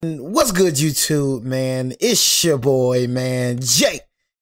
What's good, YouTube, man? It's your boy, man, Jay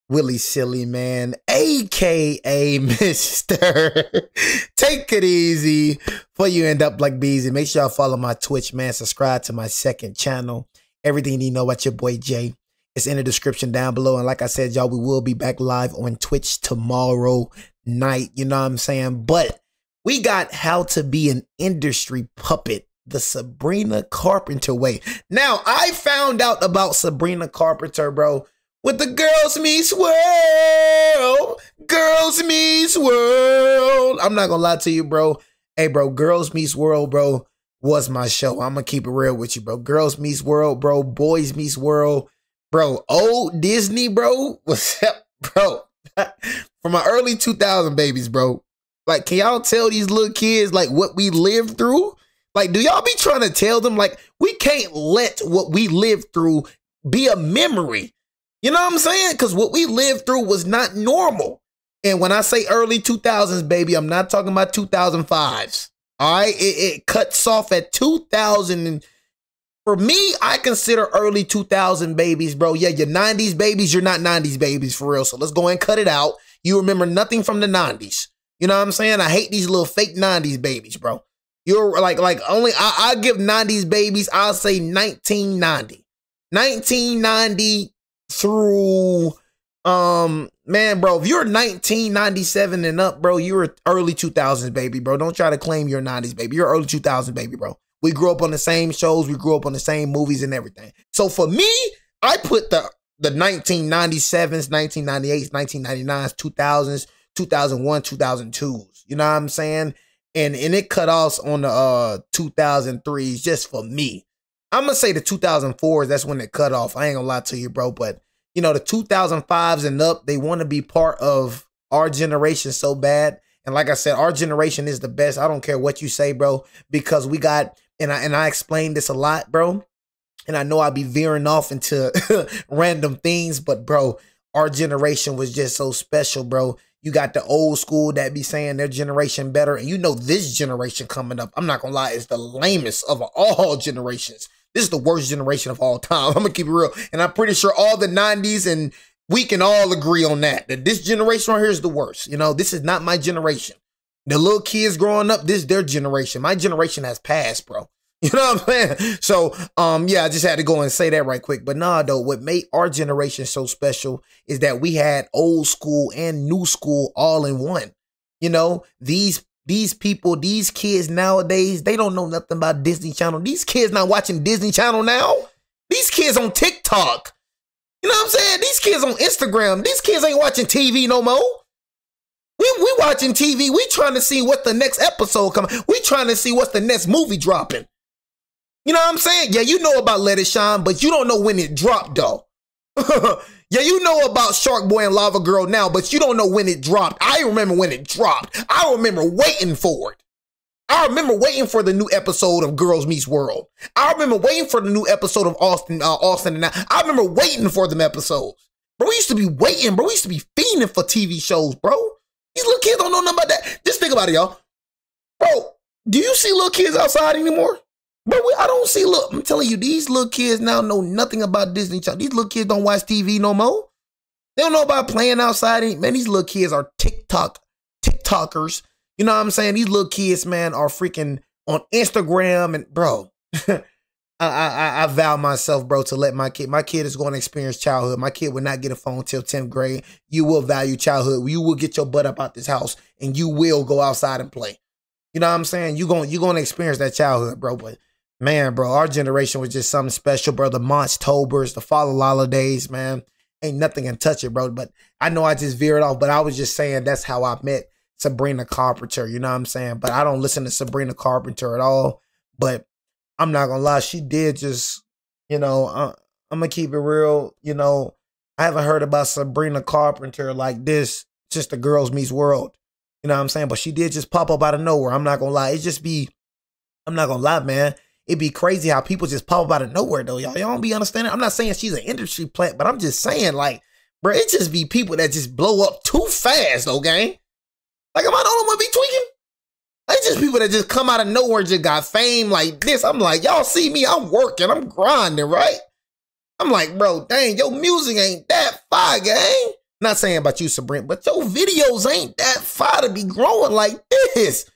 Willie Silly, man, aka Mr. Take it easy before you end up like Beezy. Make sure y'all follow my Twitch, man. Subscribe to my second channel. Everything you know about your boy Jay, it's in the description down below. And like I said, y'all, we will be back live on Twitch tomorrow night. You know what I'm saying? But we got how to be an industry puppet the Sabrina Carpenter way. Now, I found out about Sabrina Carpenter, bro, with the Girls Meets World. Girls Meets World. I'm not gonna lie to you, bro. Hey, bro, Girls Meets World, bro, was my show. I'm gonna keep it real with you, bro. Girls Meets World, bro. Boys Meets World, bro. Old Disney, bro. What's up, bro? For my early 2000 babies, bro. Like, can y'all tell these little kids, like, what we lived through? Like, do y'all be trying to tell them, like, we can't let what we lived through be a memory? You know what I'm saying? Because what we lived through was not normal. And when I say early 2000s, baby, I'm not talking about 2005s. All right? It cuts off at 2000. And for me, I consider early 2000 babies, bro. Yeah, your 90s babies, you're not 90s babies for real. So let's go and cut it out. You remember nothing from the 90s. You know what I'm saying? I hate these little fake 90s babies, bro. You're like only I give 90s babies, I'll say 1990. 1990 through man, bro, if you're 1997 and up, bro, you're early 2000s baby, bro. Don't try to claim you're 90s baby. You're early 2000s baby, bro. We grew up on the same shows, we grew up on the same movies and everything. So for me, I put the 1997s, 1998s, 1999s, 2000s, 2001, 2002s. You know what I'm saying? And it cut off on the 2003s just for me. I'm going to say the 2004s, that's when it cut off. I ain't going to lie to you, bro. But, you know, the 2005s and up, they want to be part of our generation so bad. And like I said, our generation is the best. I don't care what you say, bro, because we got, and I explained this a lot, bro. And I know I'll be veering off into random things, but, bro, our generation was just so special, bro. You got the old school that be saying their generation better. And you know this generation coming up, I'm not going to lie, is the lamest of all generations. This is the worst generation of all time. I'm going to keep it real. And I'm pretty sure all the 90s, and we can all agree on that this generation right here is the worst. You know, this is not my generation. The little kids growing up, this is their generation. My generation has passed, bro. You know what I'm saying? So, yeah, I just had to go and say that right quick. But nah, though, what made our generation so special is that we had old school and new school all in one. You know, these people, these kids nowadays, they don't know nothing about Disney Channel. These kids not watching Disney Channel now. These kids on TikTok. You know what I'm saying? These kids on Instagram. These kids ain't watching TV no more. We watching TV. We trying to see what the next episode coming. We trying to see what's the next movie dropping. You know what I'm saying? Yeah, you know about Let It Shine, but you don't know when it dropped, though. Yeah, you know about Shark Boy and Lava Girl now, but you don't know when it dropped. I remember when it dropped. I remember waiting for it. I remember waiting for the new episode of Girls Meets World. I remember waiting for the new episode of Austin and I remember waiting for them episodes. Bro, we used to be waiting, bro. We used to be fiending for TV shows, bro. These little kids don't know nothing about that. Just think about it, y'all. Bro, do you see little kids outside anymore? Bro, I don't see, look, I'm telling you, these little kids now know nothing about Disney Channel. These little kids don't watch TV no more. They don't know about playing outside. Man, these little kids are TikTokers. You know what I'm saying? These little kids, man, are freaking on Instagram. And, bro, I vow myself, bro, to let my kid is going to experience childhood. My kid will not get a phone till 10th grade. You will value childhood. You will get your butt up out this house, and you will go outside and play. You know what I'm saying? You're going to experience that childhood, bro, but man, bro, our generation was just something special, bro. The Monstobers, the Follow Lala days, man. Ain't nothing can touch it, bro. But I know I just veered off, but I was just saying that's how I met Sabrina Carpenter. You know what I'm saying? But I don't listen to Sabrina Carpenter at all. But I'm not going to lie. She did just, you know, I'm going to keep it real. You know, I haven't heard about Sabrina Carpenter like this since the Girls Meets World. You know what I'm saying? But she did just pop up out of nowhere. I'm not going to lie. It just be, I'm not going to lie, man. It'd be crazy how people just pop up out of nowhere, though, y'all. Y'all don't be understanding. I'm not saying she's an industry plant, but I'm just saying, like, bro, it just be people that just blow up too fast, though, gang. Like, am I the only one be tweaking? It's just people that just come out of nowhere, just got fame like this. I'm like, y'all see me, I'm working, I'm grinding, right? I'm like, bro, dang, your music ain't that fire, gang. Not saying about you, Sabrina, but your videos ain't that fire to be growing like this.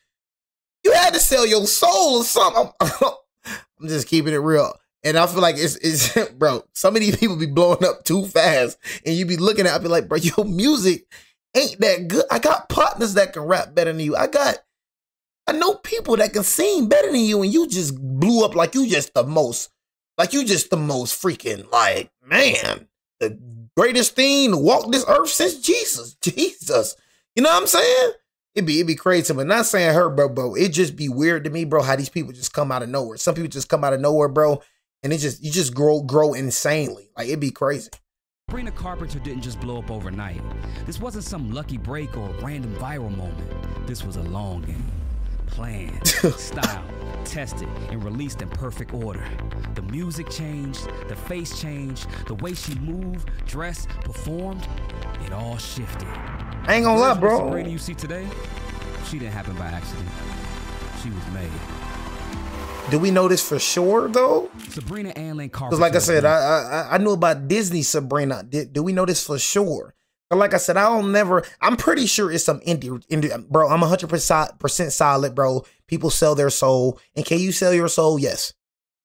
You had to sell your soul or something. I'm just keeping it real. And I feel like it's bro, some of these people be blowing up too fast. And you be looking at it, I be like, bro, your music ain't that good. I got partners that can rap better than you. I know people that can sing better than you, and you just blew up like you just the most. Like you just the most freaking, like, man, the greatest thing to walk this earth since Jesus. Jesus. You know what I'm saying? It'd be crazy, but not saying her, bro. It just be weird to me, bro, how these people just come out of nowhere. Some people just come out of nowhere, bro, and you just grow insanely. Like, it'd be crazy. Sabrina Carpenter didn't just blow up overnight. This wasn't some lucky break or random viral moment. This was a long game. Planned, styled, tested, and released in perfect order. The music changed, the face changed, the way she moved, dressed, performed, it all shifted. I ain't gonna lie, bro. The Sabrina you see today, she didn't happen by accident. She was made. Do we know this for sure, though? Sabrina and Carpenter. Because like I said, I knew about Disney Sabrina. Do we know this for sure? But like I said, I'm pretty sure it's some indie, bro. I'm 100% solid, bro. People sell their soul. And can you sell your soul? Yes.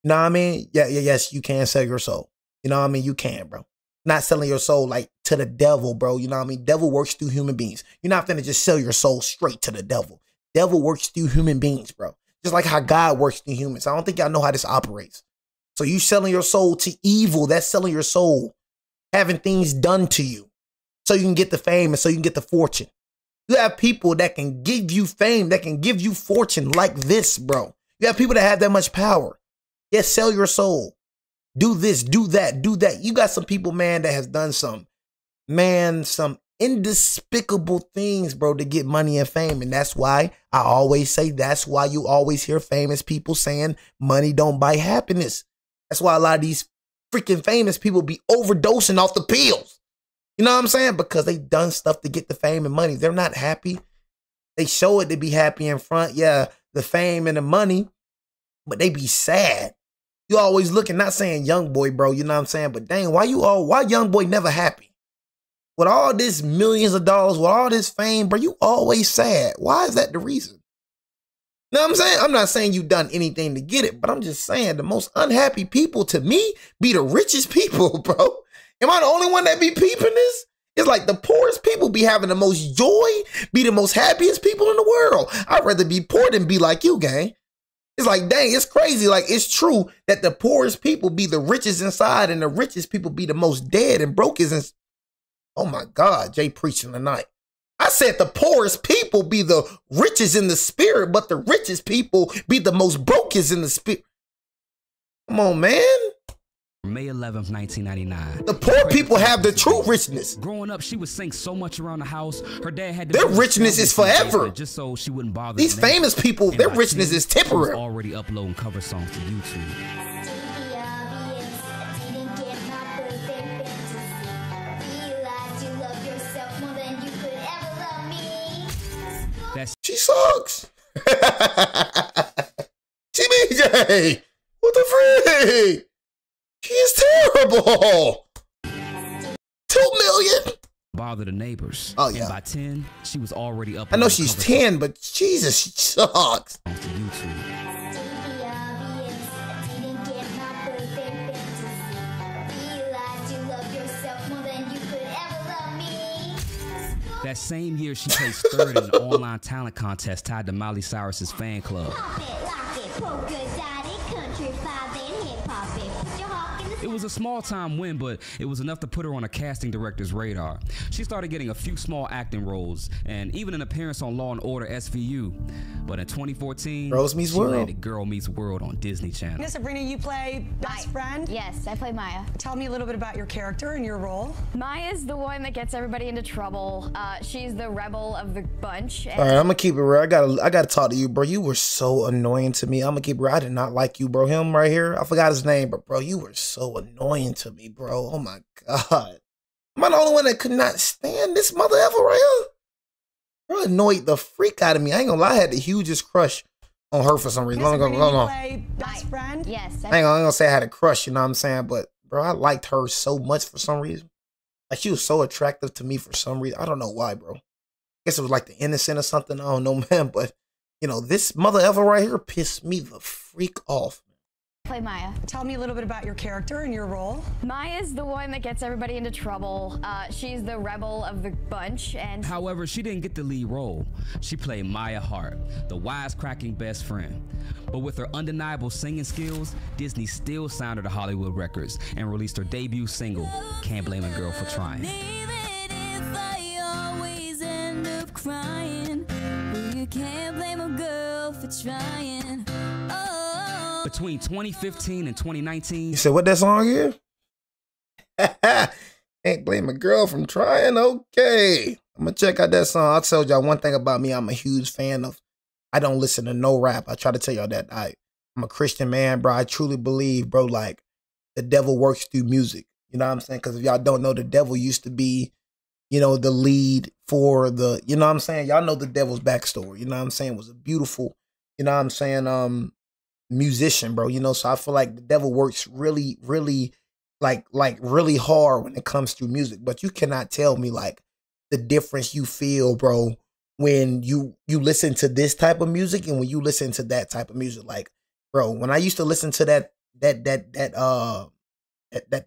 You know what I mean? Yes, you can sell your soul. You know what I mean? You can, bro. Not selling your soul like to the devil, bro. You know what I mean? Devil works through human beings. You're not gonna just sell your soul straight to the devil. Devil works through human beings, bro. Just like how God works through humans. I don't think y'all know how this operates. So you selling your soul to evil, that's selling your soul, having things done to you so you can get the fame and so you can get the fortune. You have people that can give you fame, that can give you fortune like this, bro. You have people that have that much power. Yes, sell your soul. Do this, do that, do that. You got some people, man, that has done some indespicable things, bro, to get money and fame. And that's why I always say, that's why you always hear famous people saying money don't buy happiness. That's why a lot of these freaking famous people be overdosing off the pills. You know what I'm saying? Because they done stuff to get the fame and money. They're not happy. They show it to be happy in front. Yeah, the fame and the money, but they be sad. You always looking, not saying young boy, bro, you know what I'm saying? But dang, why young boy never happy? With all this millions of dollars, with all this fame, bro, you always sad. Why is that the reason? You know what I'm saying? I'm not saying you done anything to get it, but I'm just saying the most unhappy people to me be the richest people, bro. Am I the only one that be peeping this? It's like the poorest people be having the most joy, be the most happiest people in the world. I'd rather be poor than be like you, gang. It's like, dang, it's crazy. Like, it's true that the poorest people be the richest inside and the richest people be the most dead and brokest. And oh my God, Jay preaching tonight. I said the poorest people be the richest in the spirit, but the richest people be the most brokest in the spirit. Come on, man. May 11th, 1999. The poor people have the true richness. Growing up, she would sing so much around the house. Her dad had to their richness is forever. Just so she wouldn't bother. These famous people, their richness is temporary. She was already uploading cover songs to YouTube. She sucks. TBJ, what the freak? She is terrible. 2 million. Bother the neighbors. Oh yeah. And by 10, she was already up. I know she's 10, but Jesus, she sucks. On to YouTube. That same year, she placed third in an online talent contest tied to Miley Cyrus's fan club. It was a small-time win, but it was enough to put her on a casting director's radar. She started getting a few small acting roles, and even an appearance on Law & Order SVU. But in 2014, she landed Girl Meets World on Disney Channel. Now, Sabrina, you play best friend? Yes, I play Maya. Tell me a little bit about your character and your role. Maya's the one that gets everybody into trouble. She's the rebel of the bunch. All right, I'm gonna keep it real. I gotta talk to you, bro. You were so annoying to me. I'm gonna keep it real. I did not like you, bro. Him right here, I forgot his name, but bro, you were so annoying to me, bro. Oh my God. Am I the only one that could not stand this mother ever right here? Bro, annoyed the freak out of me. I ain't gonna lie, I had the hugest crush on her for some reason. Sabrina, you play best friend? Yes. I ain't gonna say I had a crush, you know what I'm saying? But bro, I liked her so much for some reason. Like she was so attractive to me for some reason. I don't know why, bro. I guess it was like the innocent or something. I don't know, man. But you know, this mother ever right here pissed me the freak off. Play Maya. Tell me a little bit about your character and your role. Maya's the one that gets everybody into trouble. She's the rebel of the bunch, and However, she didn't get the lead role. She played Maya Hart, the wisecracking best friend. But with her undeniable singing skills, Disney still signed her to Hollywood Records and released her debut single, Can't Blame a Girl for Trying. Can't blame a girl for trying. Oh. Between 2015 and 2019, You said what that song is? Can't blame a girl from trying. Okay, I'm gonna check out that song. I told y'all one thing about me. I'm a huge fan of. I don't listen to no rap. I try to tell y'all that. I'm a Christian man, bro. I truly believe, bro. Like the devil works through music. You know what I'm saying? Because if y'all don't know, the devil used to be, you know, the lead for the, you know what I'm saying? Y'all know the devil's backstory. You know what I'm saying? Was a beautiful, you know what I'm saying, musician, bro. You know, so I feel like the devil works really, really, like really hard when it comes to music. But you cannot tell me like the difference you feel, bro, when you listen to this type of music and when you listen to that type of music. Like, bro, when I used to listen to that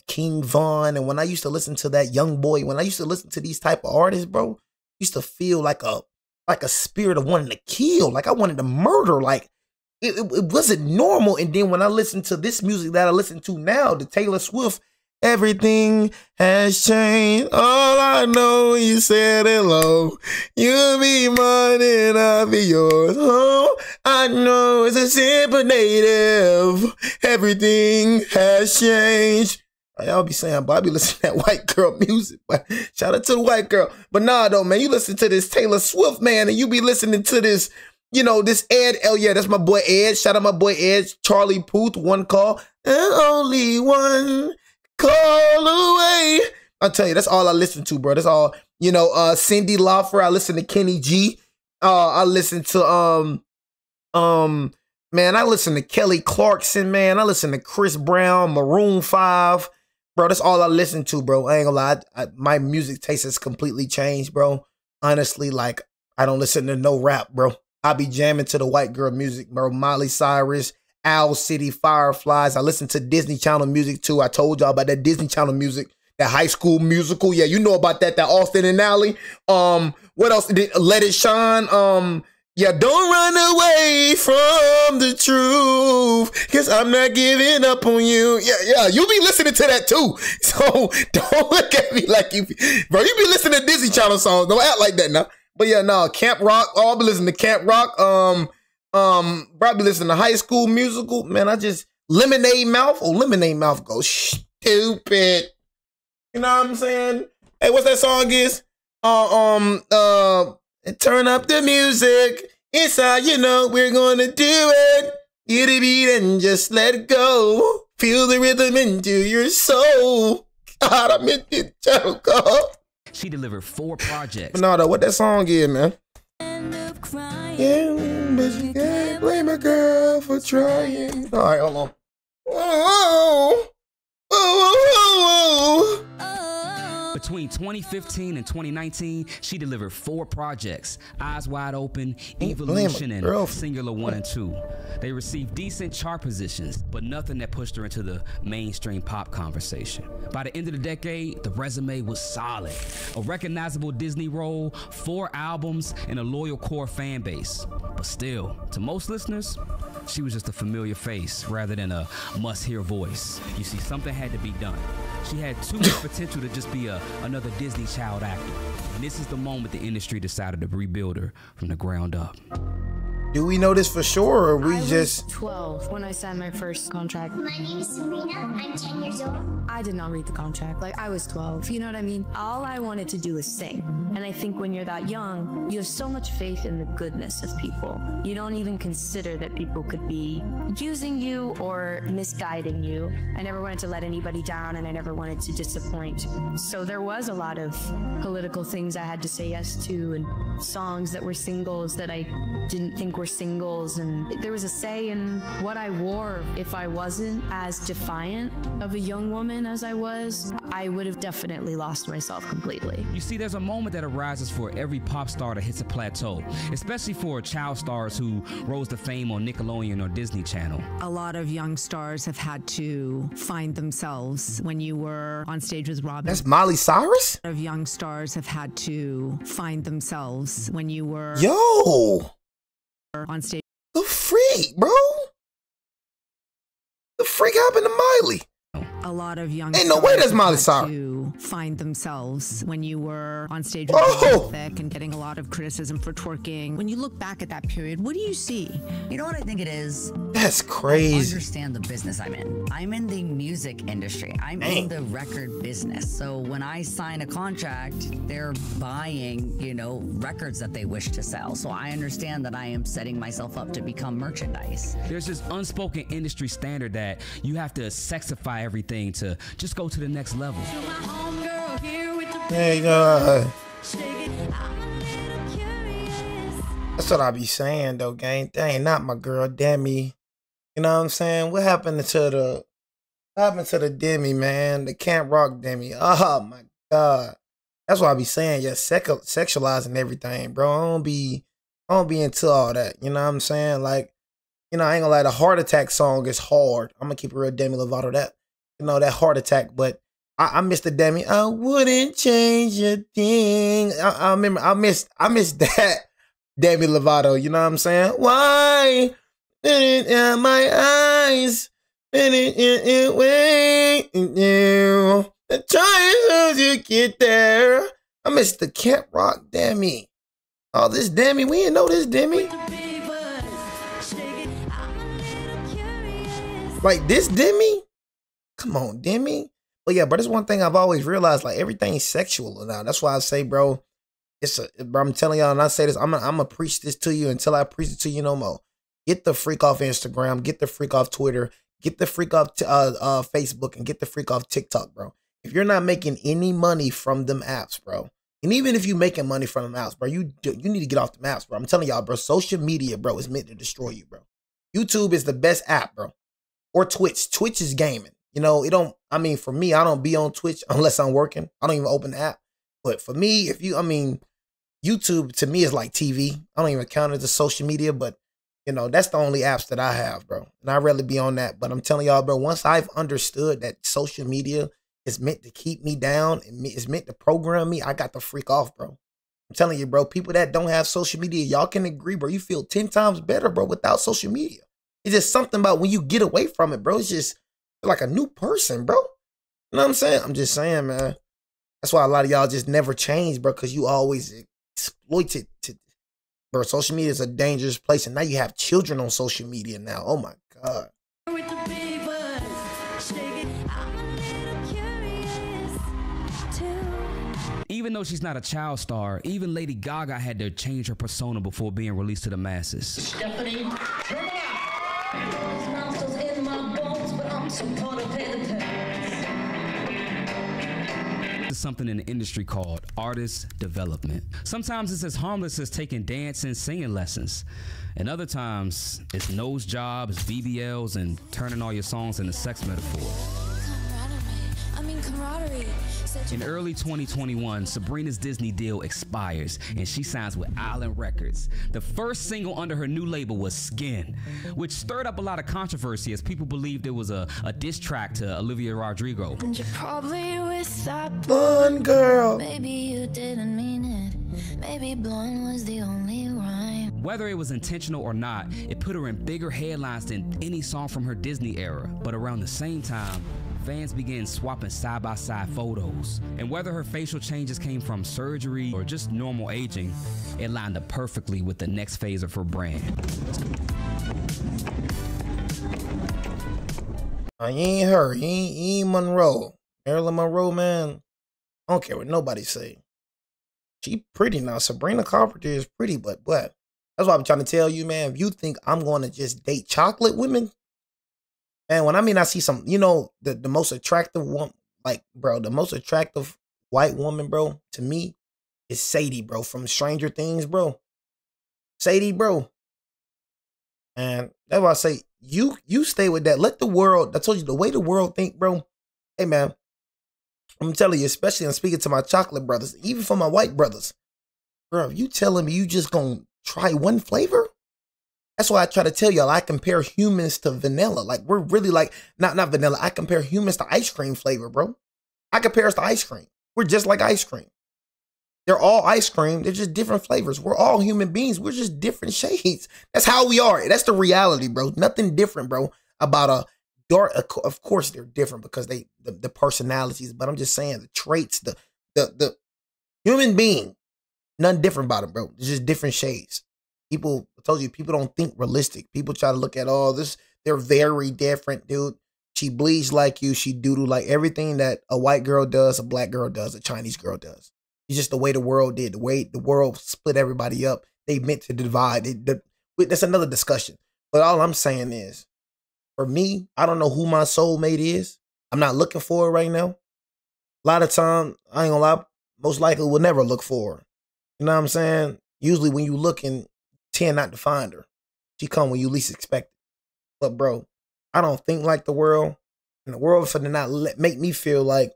King Von, and when I used to listen to that Young Boy, when I used to listen to these type of artists, bro, I used to feel like a spirit of wanting to kill, like I wanted to murder, like it wasn't normal. And then when I listen to this music that I listen to now, the Taylor Swift, everything has changed. All I know, you said hello. You'll be mine and I'll be yours. Oh, I know it's a simple native. Everything has changed. Y'all be saying, but I be listening to that white girl music. But shout out to the white girl. But nah, though, man, you listen to this Taylor Swift, man, and you be listening to this, you know, this Ed. Oh, yeah, that's my boy Ed. Shout out my boy Ed. Charlie Puth, One Call. And only one call away. I'll tell you, that's all I listen to, bro. That's all, you know, Cyndi Lauper. I listen to Kenny G. I listen to, man, I listen to Kelly Clarkson, man. I listen to Chris Brown, Maroon 5. Bro, that's all I listen to, bro. I ain't gonna lie. My music taste has completely changed, bro. Honestly, like, I don't listen to no rap, bro. I be jamming to the white girl music, bro. Miley Cyrus, Owl City, Fireflies. I listen to Disney Channel music, too. I told y'all about that Disney Channel music, that High School Musical. Yeah, you know about that Austin and Ally. What else? Let It Shine. Yeah, don't run away from the truth, cause I'm not giving up on you. Yeah, you be listening to that too. So don't look at me like you, bro. You be listening to Disney Channel songs. Don't act like that now. But yeah, no, Camp Rock. Oh, I be listening to Camp Rock. Probably listening to High School Musical. Man, I just Lemonade Mouth. Oh, Lemonade Mouth goes stupid. You know what I'm saying? Hey, what's that song is? And turn up the music. It's how you know we're gonna do it. You the beat and just let it go. Feel the rhythm into your soul. God, I meant it to go. she delivered 4 projects. No, what that song is, man? Yeah, but you can't blame a girl for trying. All right, hold on. Whoa, whoa, whoa, whoa. Between 2015 and 2019, she delivered 4 projects: Eyes Wide Open, Evolution, and Singular 1 and 2. They received decent chart positions, but nothing that pushed her into the mainstream pop conversation. By the end of the decade, the resume was solid. A recognizable Disney role, 4 albums, and a loyal core fan base. But still, to most listeners, she was just a familiar face rather than a must-hear voice. You see, something had to be done. She had too much potential to just be another Disney child actor. And this is the moment the industry decided to rebuild her from the ground up. Do we know this for sure, or we I just... was 12 when I signed my first contract. My name is Sabrina. I'm 10 years old. I did not read the contract. Like, I was 12, you know what I mean? All I wanted to do was sing. And I think when you're that young, you have so much faith in the goodness of people. You don't even consider that people could be using you or misguiding you. I never wanted to let anybody down, and I never wanted to disappoint. So there was a lot of political things I had to say yes to, and songs that were singles that I didn't think were singles. And there was a say in what I wore. If I wasn't as defiant of a young woman as I was, I would have definitely lost myself completely. You see, there's a moment that arises for every pop star that hits a plateau, especially for child stars who rose to fame on Nickelodeon or Disney Channel. A lot of young stars have had to find themselves. When you were on stage with Robin. That's Miley Cyrus? A lot of young stars have had to find themselves when you were on stage. The freak, bro. The freak happened to Miley. A lot of young ain't no way that's Miley Cyrus. To find themselves when you were on stage with Thick and getting a lot of criticism for twerking. When you look back at that period, what do you see? You know what I think it is? That's crazy. I understand the business I'm in. I'm in the music industry. I'm in the record business. So when I sign a contract, they're buying, you know, records that they wish to sell. So I understand that I am setting myself up to become merchandise. There's this unspoken industry standard that you have to sexify everything to just go to the next level. There you go. That's what I be saying though, gang. That ain't not my girl, Demi. You know what I'm saying? What happened to the Demi, man? The Camp Rock Demi. Oh my God. That's what I be saying. Yeah, sexualizing everything, bro. I don't be into all that. You know what I'm saying? Like, you know, I ain't gonna lie, the Heart Attack song is hard. I'm gonna keep it real Demi Lovato. That Heart Attack, but I missed the Demi. I wouldn't change a thing. I remember I missed that Demi Lovato. You know what I'm saying? Why didn't in my eyes? Didn't wait you? Trying to get there. I missed the Camp Rock Demi. Oh, this Demi, we didn't know this Demi. Like this Demi. Come on, Demi. But yeah, but it's one thing I've always realized, like everything's sexual now. That's why I say, bro, bro, I'm telling y'all, and I say this, I'm gonna preach this to you until I preach it to you no more. Get the freak off Instagram, get the freak off Twitter, get the freak off Facebook, and get the freak off TikTok, bro. If you're not making any money from them apps, bro, and even if you're making money from them apps, bro, you need to get off the apps, bro. I'm telling y'all, bro, social media, bro, is meant to destroy you, bro. YouTube is the best app, bro. Or Twitch. Twitch is gaming. You know, for me, I don't be on Twitch unless I'm working. I don't even open the app. But for me, YouTube to me is like TV. I don't even count it as social media, but you know, that's the only apps that I have, bro. And I'd rather be on that. But I'm telling y'all, bro, once I've understood that social media is meant to keep me down and it's meant to program me, I got to freak off, bro. I'm telling you, bro, people that don't have social media, y'all can agree, bro. You feel 10 times better, bro, without social media. It's just something about when you get away from it, bro. It's just like a new person, bro. You know what I'm saying? I'm just saying, man. That's why a lot of y'all just never change, bro, because you always exploit it. Bro, social media is a dangerous place, and now you have children on social media now. Oh, my God. Even though she's not a child star, even Lady Gaga had to change her persona before being released to the masses. Stephanie, turn it up! There's something in the industry called artist development. Sometimes it's as harmless as taking dance and singing lessons. And other times, it's nose jobs, BBLs, and turning all your songs into sex metaphors. In early 2021, Sabrina's Disney deal expires, and she signs with Island Records. The first single under her new label was Skin, which stirred up a lot of controversy as people believed it was a diss track to Olivia Rodrigo. And you're probably with that blonde girl. Maybe you didn't mean it. Maybe blonde was the only rhyme. Whether it was intentional or not, it put her in bigger headlines than any song from her Disney era. But around the same time, fans began swapping side-by-side photos. And whether her facial changes came from surgery or just normal aging, it lined up perfectly with the next phase of her brand. You ain't her. You ain't Monroe. Marilyn Monroe, man. I don't care what nobody say. She pretty now. Sabrina Carpenter is pretty, but what? That's what I'm trying to tell you, man. If you think I'm going to just date chocolate women, man, when I see some, you know, the most attractive one, like, bro, the most attractive white woman, bro, to me is Sadie, bro, from Stranger Things, bro. Sadie, bro. And that's why I say, you stay with that. Let the world, I told you, the way the world think, bro. Hey, man, I'm telling you, especially I'm speaking to my chocolate brothers, even for my white brothers. Bro, if you telling me you just gonna try one flavor? That's why I try to tell y'all I compare humans to vanilla. Like, we're really like, not vanilla. I compare humans to ice cream flavor, bro. I compare us to ice cream. We're just like ice cream. They're all ice cream. They're just different flavors. We're all human beings. We're just different shades. That's how we are. That's the reality, bro. Nothing different, bro, about a dark. Of course, they're different because the personalities, but I'm just saying the traits, the human being, nothing different about them, bro. It's just different shades. People, I told you, people don't think realistic. People try to look at all this. They're very different, dude. She bleeds like you. She doodle like everything that a white girl does, a black girl does, a Chinese girl does. It's just the way the world did, the way the world split everybody up. They meant to divide. That's another discussion. But all I'm saying is, for me, I don't know who my soulmate is. I'm not looking for her right now. A lot of time, I ain't gonna lie, most likely will never look for her. You know what I'm saying? Usually when you looking, tend not to find her. She come when you least expect it. But bro, I don't think like the world. And the world for to not make me feel like,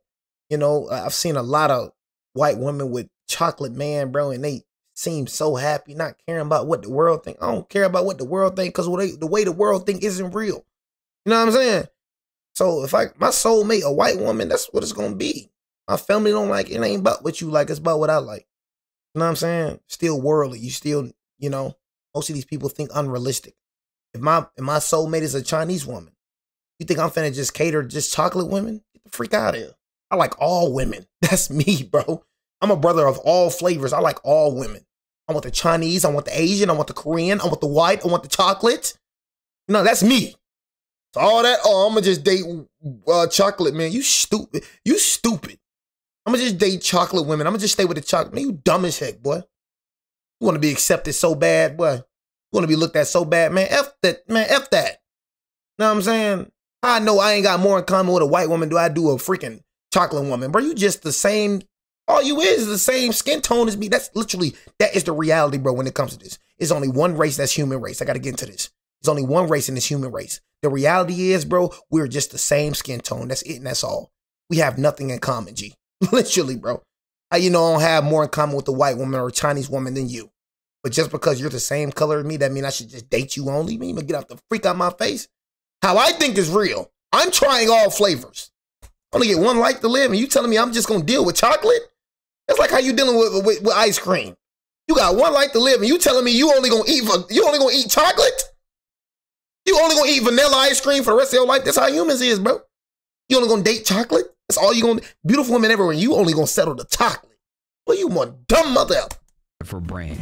you know, I've seen a lot of white women with chocolate man, bro, and they seem so happy, not caring about what the world think. I don't care about what the world think because the way the world think isn't real. You know what I'm saying? So if my soulmate a white woman, that's what it's gonna be. My family don't like it. It ain't about what you like. It's about what I like. You know what I'm saying? Still worldly. You still, you know, most of these people think unrealistic. If my soulmate is a Chinese woman, you think I'm finna just cater just chocolate women? Get the freak out of here. I like all women. That's me, bro. I'm a brother of all flavors. I like all women. I want the Chinese. I want the Asian. I want the Korean. I want the white. I want the chocolate. You know, that's me. So all that, oh, I'm going to just date chocolate, man. You stupid. You stupid. I'm going to just date chocolate women. I'm going to just stay with the chocolate. Man, you dumb as heck, boy. You want to be accepted so bad, boy. You want to be looked at so bad, man. F that, man. F that. You know what I'm saying? I know I ain't got more in common with a white woman do I do a freaking chocolate woman. Bro, you just the same. All you is the same skin tone as me. That's literally, that is the reality, bro, when it comes to this. It's only one race that's human race. I got to get into this. There's only one race in this human race. The reality is, bro, we're just the same skin tone. That's it and that's all. We have nothing in common, G. Literally, bro. I don't have more in common with a white woman or a Chinese woman than you. But just because you're the same color as me, that means I should just date you only? Man, get out the freak out my face. How I think is real. I'm trying all flavors. I only get one life to live, and you telling me I'm just gonna deal with chocolate? That's like how you dealing with ice cream. You got one life to live, and you telling me you only gonna eat chocolate? You only gonna eat vanilla ice cream for the rest of your life? That's how humans is, bro. You only gonna date chocolate? That's all you gonna do. Beautiful women everywhere, you only gonna settle the chocolate. Well, you more dumb mother. For brand.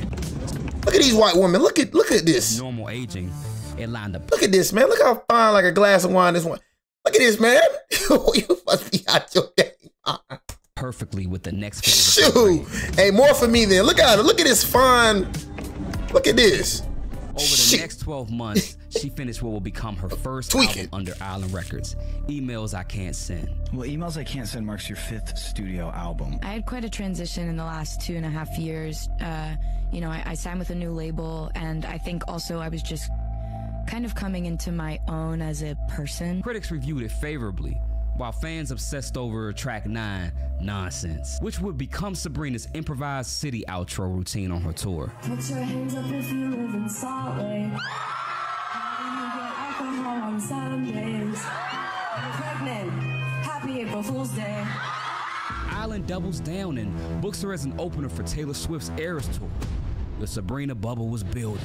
Look at these white women. Look at this. Normal aging. It lined up. Look at this, man. Look how fine like a glass of wine this one. Look at this, man. You must be out your game. Perfectly with the next phase. Shoot. Hey, more for me then. Look at her. Look at this fine. Look at this. Over the next 12 months, she finished what will become her first album under Island Records, Emails I Can't Send. Well, Emails I Can't Send marks your 5th studio album. I had quite a transition in the last 2.5 years. You know, I signed with a new label, and I think also I was just kind of coming into my own as a person. Critics reviewed it favorably, while fans obsessed over track 9, Nonsense, which would become Sabrina's improvised city outro routine on her tour. Put your hands up if you live in Salt Lake. How do you get alcohol on Sundays? I'm pregnant. Happy April Fool's Day. Island doubles down and books her as an opener for Taylor Swift's Eras tour. The Sabrina bubble was building.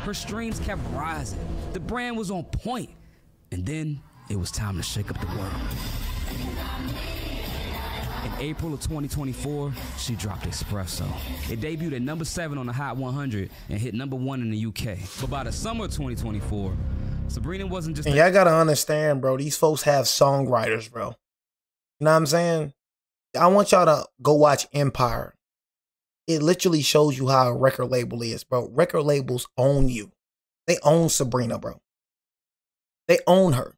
Her streams kept rising. The brand was on point. And then it was time to shake up the world. In April of 2024, she dropped Espresso. It debuted at number 7 on the Hot 100 and hit number 1 in the UK. But by the summer of 2024, Sabrina wasn't just... And y'all gotta understand, bro, these folks have songwriters, bro. You know what I'm saying? I want y'all to go watch Empire. It literally shows you how a record label is, bro. Record labels own you. They own Sabrina, bro. They own her.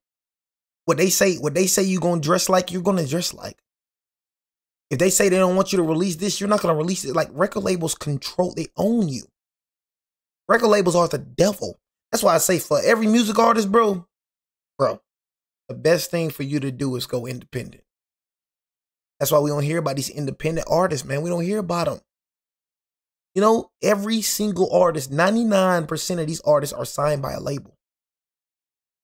What they say you're gonna dress like, you're gonna dress like. If they say they don't want you to release this, you're not gonna release it. Like, record labels control, they own you. Record labels are the devil. That's why I say for every music artist, bro, the best thing for you to do is go independent. That's why we don't hear about these independent artists, man. We don't hear about them. You know, every single artist, 99% of these artists are signed by a label.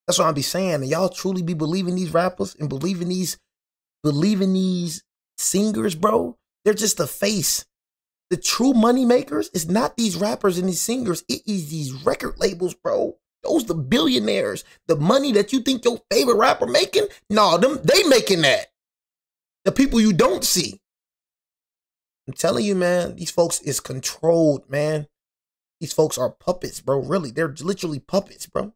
That's what I be saying. And y'all truly be believing these rappers and believing these singers, bro. They're just a face. The true money makers is not these rappers and these singers. It is these record labels, bro. Those the billionaires. The money that you think your favorite rapper making, no, they making that. The people you don't see. I'm telling you, man, these folks is controlled, man. These folks are puppets, bro. Really, they're literally puppets, bro.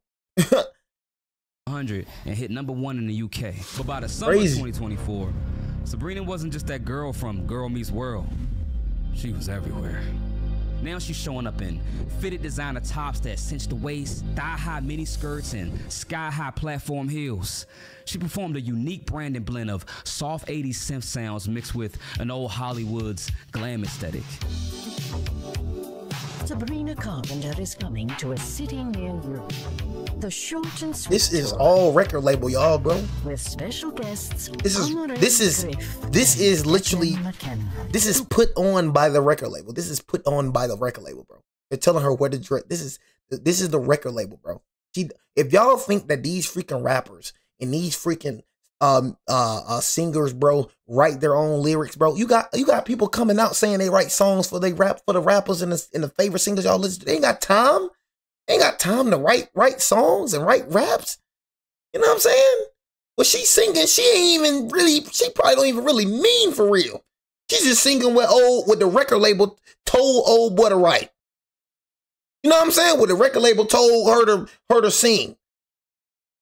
100 and hit #1 in the UK. But by the summer of 2024, Sabrina wasn't just that girl from Girl Meets World. She was everywhere. Now she's showing up in fitted designer tops that cinch the waist, thigh-high mini skirts, and sky-high platform heels. She performed a unique branding blend of soft 80s synth sounds mixed with an old Hollywood's glam aesthetic. Sabrina Carpenter is coming to a city near you. The short and sweet. This is all record label, y'all, bro. With special guests. This is literally, this is put on by the record label. This is put on by the record label, bro. They're telling her where to dress. This is the record label, bro. If y'all think that these freaking rappers and these freaking singers, bro, write their own lyrics, bro, you got people coming out saying they write songs for the rappers and the favorite singers y'all listen to. They ain't got time. They ain't got time to write songs and write raps. You know what I'm saying? What she's singing, she probably don't even really mean for real. She's just singing what the record label told old boy to write. You know what I'm saying? What the record label told her to sing.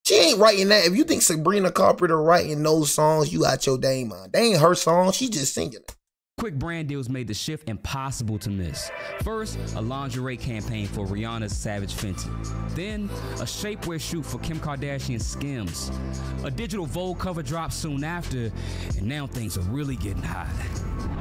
She ain't writing that. If you think Sabrina Carpenter writing those songs, you out your dang mind. They ain't her song. She just singing it. Quick brand deals made the shift impossible to miss. First, a lingerie campaign for Rihanna's Savage Fenty. Then, a shapewear shoot for Kim Kardashian's Skims. A digital Vogue cover dropped soon after, and now things are really getting hot.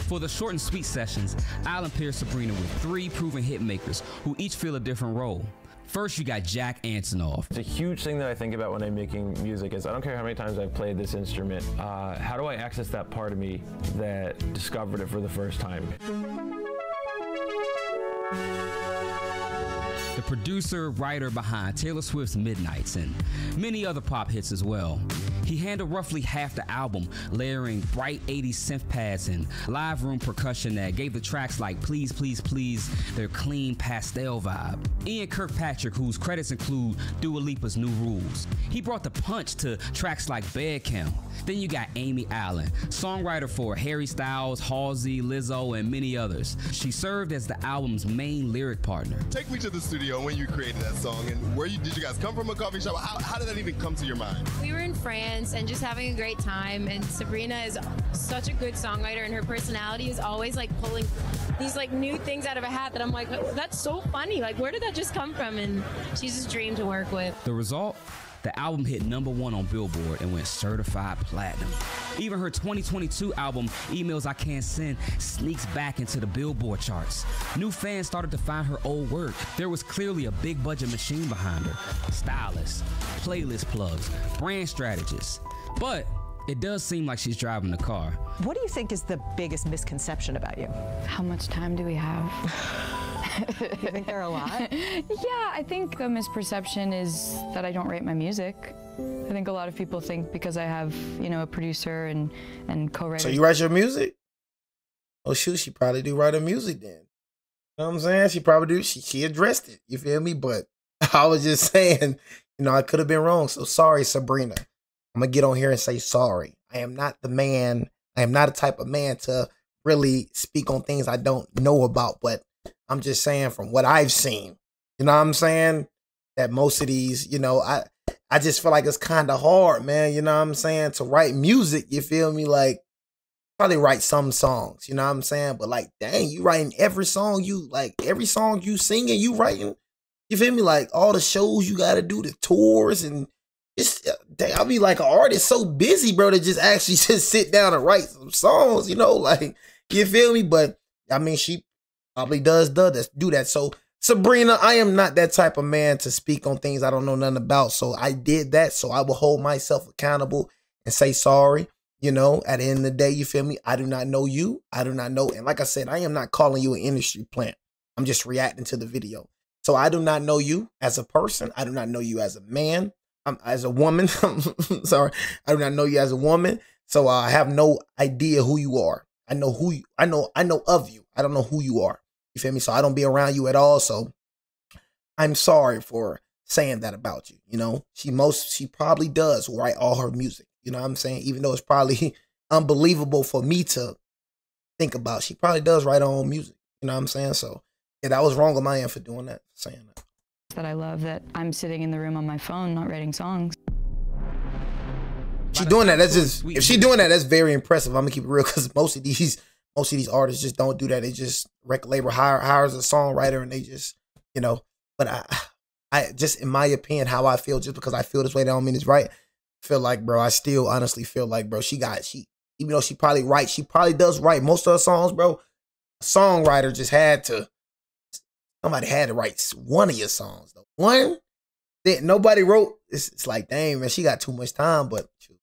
For the short and sweet sessions, I'll pair Sabrina with 3 proven hit makers who each fill a different role. First, you got Jack Antonoff. It's a huge thing that I think about when I'm making music is I don't care how many times I've played this instrument, how do I access that part of me that discovered it for the first time? The producer, writer behind Taylor Swift's Midnights and many other pop hits as well. He handled roughly half the album, layering bright 80s synth pads and live room percussion that gave the tracks like Please, Please, Please their clean pastel vibe. Ian Kirkpatrick, whose credits include Dua Lipa's New Rules. He brought the punch to tracks like Bedcam. Then you got Amy Allen, songwriter for Harry Styles, Halsey, Lizzo, and many others. She served as the album's main lyric partner. Take me to the studio when you created that song, and did you guys come from a coffee shop? How did that even come to your mind? We were in France and just having a great time, and Sabrina is such a good songwriter, and her personality is always like pulling these like new things out of a hat that I'm like, that's so funny, like where did that just come from? And she's just a dream to work with. The result? The album hit #1 on Billboard and went certified platinum. Even her 2022 album, Emails I Can't Send, sneaks back into the Billboard charts. New fans started to find her old work. There was clearly a big budget machine behind her. Stylists, playlist plugs, brand strategists. But it does seem like she's driving the car. What do you think is the biggest misconception about you? How much time do we have? You think there are a lot? Yeah, I think a misperception is that I don't write my music. I think a lot of people think because I have, a producer and co-writer. So you write your music? Oh shoot, she probably do write her music then. You know what I'm saying? She probably do. She addressed it. You feel me? But I was just saying, I could have been wrong. So sorry, Sabrina. I'm gonna get on here and say sorry. I am not the man. I am not a type of man to really speak on things I don't know about, but I'm just saying from what I've seen, you know what I'm saying? That most of these, I just feel like it's kind of hard, man. You know what I'm saying? To write music, you feel me? Like, probably write some songs, you know what I'm saying? But like, dang, you writing every song every song you singing, you writing, you feel me? Like all the shows you got to do, the tours, and it's, dang, I'll be like an artist so busy, bro, to just actually just sit down and write some songs, you know, like, you feel me? But I mean, she probably does do that. So Sabrina, I am not that type of man to speak on things I don't know nothing about. So I did that. So I will hold myself accountable and say sorry. You know, at the end of the day, you feel me? I do not know you. I do not know. And like I said, I am not calling you an industry plant. I'm just reacting to the video. So I do not know you as a person. I do not know you as a man. As a woman. Sorry. I do not know you as a woman. So I have no idea who you are. I know who you, I know of you. I don't know who you are. You feel me? So I don't be around you at all. So I'm sorry for saying that about you. You know, she probably does write all her music. You know what I'm saying? Even though it's probably unbelievable for me to think about, she probably does write her own music. You know what I'm saying? So yeah, that was wrong on my end for doing that, saying that. That I love that I'm sitting in the room on my phone, not writing songs. She doing that. That's just, if she doing that, that's very impressive. I'm gonna keep it real, because most of these artists just don't do that. They just record label hires a songwriter and they just, you know. But I just, in my opinion, how I feel, just because I feel this way, that don't mean it's right. Feel like, bro, I still honestly feel like, bro, even though she probably does write most of her songs, bro. A songwriter just somebody had to write one of your songs, though. One that nobody wrote. It's like, dang, man, she got too much time, but she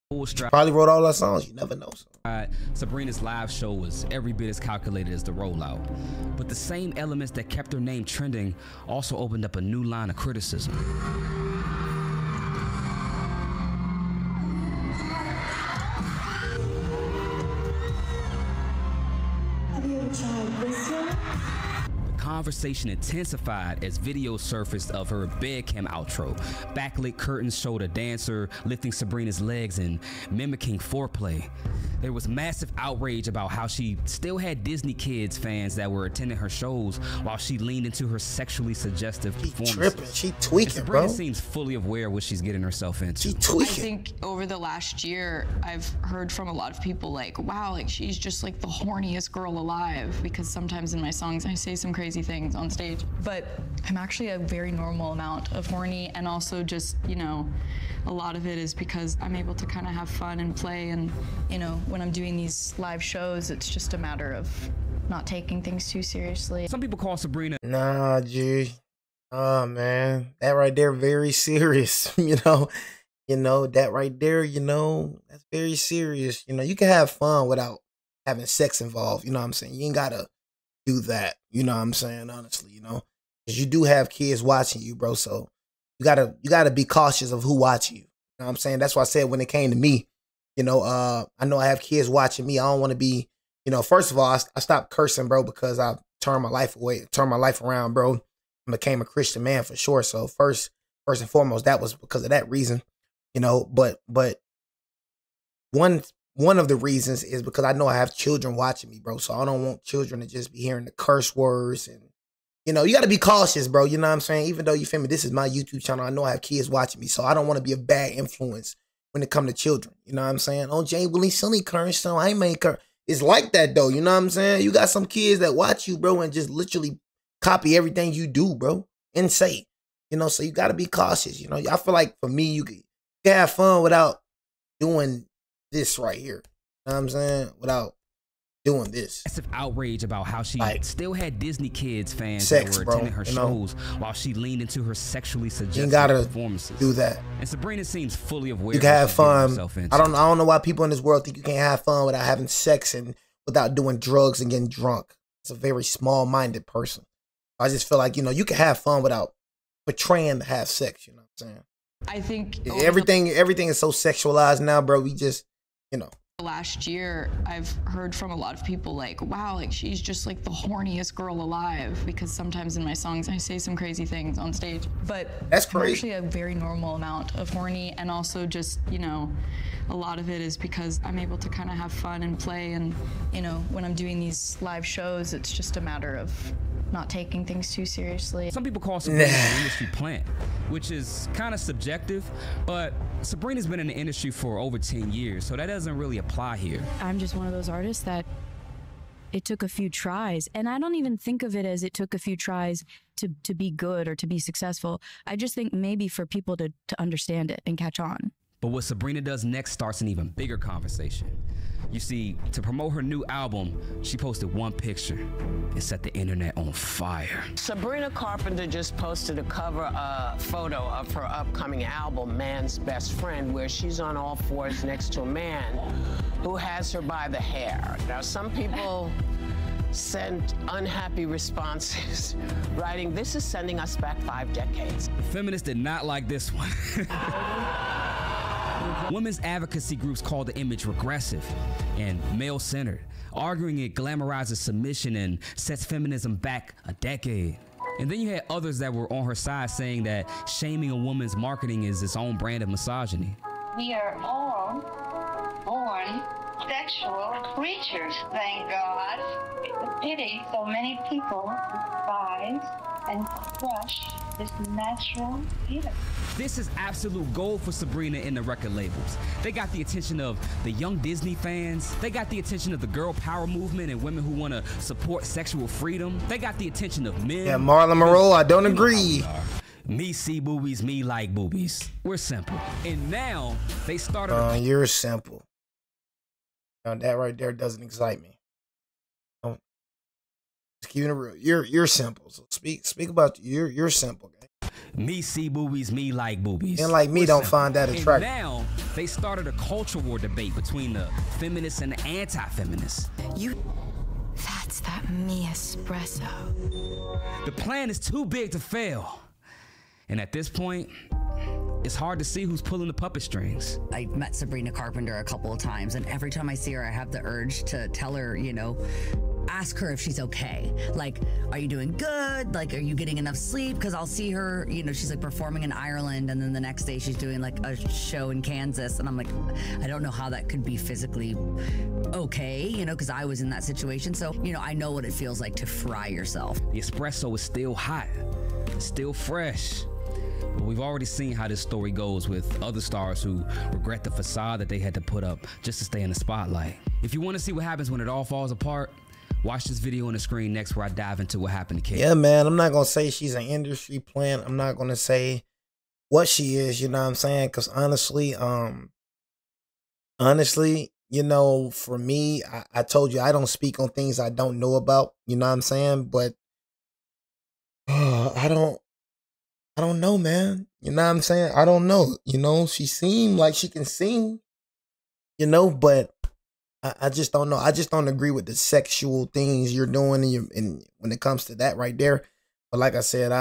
probably wrote all her songs. You never know. So. Sabrina's live show was every bit as calculated as the rollout, but the same elements that kept her name trending also opened up a new line of criticism. The conversation intensified as videos surfaced of her bedcam outro. Backlit curtains showed a dancer lifting Sabrina's legs and mimicking foreplay. There was massive outrage about how she still had Disney Kids fans that were attending her shows while she leaned into her sexually suggestive performances. Tripping, she tweaking, Sabrina bro. seems fully aware of what she's getting herself into. She tweaking. I think over the last year, I've heard from a lot of people like, wow, like she's just like the horniest girl alive, because sometimes in my songs I say some crazy things on stage. But I'm actually a very normal amount of horny, and also just, you know, a lot of it is because I'm able to kind of have fun and play, and, you know, when I'm doing these live shows, it's just a matter of not taking things too seriously. Some people call Sabrina. Nah, G. Oh, man. That right there, very serious. You know, that right there, you know, that's very serious. You know, you can have fun without having sex involved. You know what I'm saying? You ain't got to do that. You know what I'm saying? Honestly, you know, because you do have kids watching you, bro. So you gotta be cautious of who watch you. You know what I'm saying? That's why I said when it came to me, you know, I know I have kids watching me. I don't want to be, you know, first of all, I stopped cursing, bro, because I turned my life around, bro. I became a Christian man for sure. So first and foremost, that was because of that reason, you know, but one of the reasons is because I know I have children watching me, bro. So I don't want children to just be hearing the curse words, and, you know, you got to be cautious, bro. You know what I'm saying? Even though, you feel me, this is my YouTube channel, I know I have kids watching me, so I don't want to be a bad influence when it comes to children. You know what I'm saying? Oh, Jay Willie Silly curse, so I make her. It's like that, though. You know what I'm saying? You got some kids that watch you, bro, and just literally copy everything you do, bro, and say. You know, so you got to be cautious. You know, I feel like for me, you can have fun without doing this right here. You know what I'm saying? Without doing this. Massive outrage about how she still had Disney Kids fans sex, that were bro, attending her you know? shows while she leaned into her sexually suggestive performances. Do that. And Sabrina seems fully aware. You can have fun. Into. I don't know why people in this world think you can't have fun without having sex and without doing drugs and getting drunk. It's a very small-minded person. I just feel like, you know, you can have fun without portraying to have sex. You know what I'm saying? I think everything is so sexualized now, bro. We just, you know. Last year, I've heard from a lot of people like, wow, like she's just like the horniest girl alive, because sometimes in my songs I say some crazy things on stage. But that's crazy. I'm actually a very normal amount of horny, and also just, you know, a lot of it is because I'm able to kind of have fun and play, and, you know, when I'm doing these live shows, it's just a matter of not taking things too seriously. Some people call Sabrina an industry plant, which is kind of subjective, but Sabrina's been in the industry for over 10 years, so that doesn't really apply here. I'm just one of those artists that it took a few tries, and I don't even think of it as it took a few tries to be good or to be successful. I just think maybe for people to understand it and catch on. But what Sabrina does next starts an even bigger conversation. You see, to promote her new album, she posted one picture and set the internet on fire. Sabrina Carpenter just posted a cover photo of her upcoming album, Man's Best Friend, where she's on all fours next to a man who has her by the hair. Now, some people sent unhappy responses, writing, "This is sending us back 5 decades." Feminists did not like this one. Women's advocacy groups call the image regressive and male-centered, arguing it glamorizes submission and sets feminism back a decade. And then you had others that were on her side saying that shaming a woman's marketing is its own brand of misogyny. We are all born sexual creatures, thank God. It's a pity so many people despise and crush this natural gift. This is absolute gold for Sabrina and the record labels. They got the attention of the young Disney fans. They got the attention of the girl power movement and women who want to support sexual freedom. They got the attention of men. Yeah, Marlon Monroe, I don't agree. Me see boobies, me like boobies. We're simple. And now they started. You're simple. Now that right there doesn't excite me. Just keep it real. You're simple. So speak about you're simple. Okay? Me see boobies, me like boobies. And like me, don't find that attractive. And now they started a culture war debate between the feminists and the anti-feminists. That's that me espresso. The plan is too big to fail. And at this point, it's hard to see who's pulling the puppet strings. I met Sabrina Carpenter a couple of times, and every time I see her, I have the urge to tell her, you know, ask her if she's okay. Like, are you doing good? Like, are you getting enough sleep? Because I'll see her, you know, she's like performing in Ireland, and then the next day she's doing like a show in Kansas, and I'm like, I don't know how that could be physically okay, you know, because I was in that situation. So, you know, I know what it feels like to fry yourself. The espresso is still hot, still fresh. But we've already seen how this story goes with other stars who regret the facade that they had to put up just to stay in the spotlight. If you want to see what happens when it all falls apart, watch this video on the screen next where I dive into what happened to Kate. Yeah, man, I'm not going to say she's an industry plant. I'm not going to say what she is, you know what I'm saying? Because honestly, you know, for me, I told you I don't speak on things I don't know about, you know what I'm saying? But I don't know, man. You know what I'm saying? I don't know. You know, she seemed like she can sing, you know, but I just don't know. I just don't agree with the sexual things you're doing and when it comes to that right there. But like I said,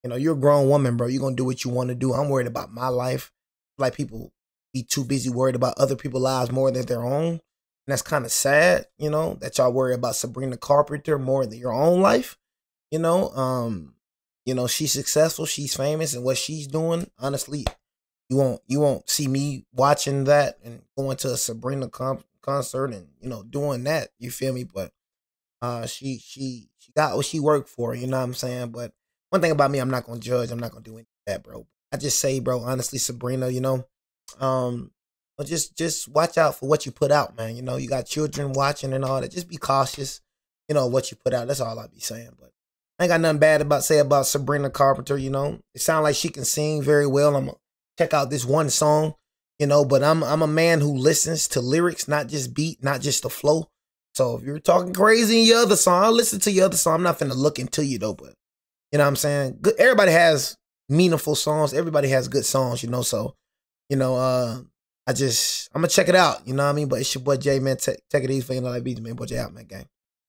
you know, you're a grown woman, bro. You're going to do what you want to do. I'm worried about my life. Like people be too busy worried about other people's lives more than their own. And that's kind of sad, you know, that y'all worry about Sabrina Carpenter more than your own life, you know. You know, she's successful, she's famous, and what she's doing, honestly, you won't see me watching that and going to a Sabrina concert and, you know, doing that. You feel me? But she got what she worked for, you know what I'm saying? But one thing about me, I'm not gonna judge, I'm not gonna do any of that, bro. I just say, bro, honestly, Sabrina, you know, just watch out for what you put out, man. You know, you got children watching and all that. Just be cautious, you know, what you put out. That's all I be saying. But I ain't got nothing bad to say about Sabrina Carpenter, you know. It sounds like she can sing very well. I'm going to check out this one song, you know, but I'm a man who listens to lyrics, not just beat, not just the flow. So if you're talking crazy in your other song, I'll listen to your other song. I'm not finna look into you, though, but you know what I'm saying? Good. Everybody has meaningful songs. Everybody has good songs, you know, so, you know, I'm going to check it out, you know what I mean? But it's your boy Jay, man. Take it easy for you know that beats, man. Boy Jay out, man, gang.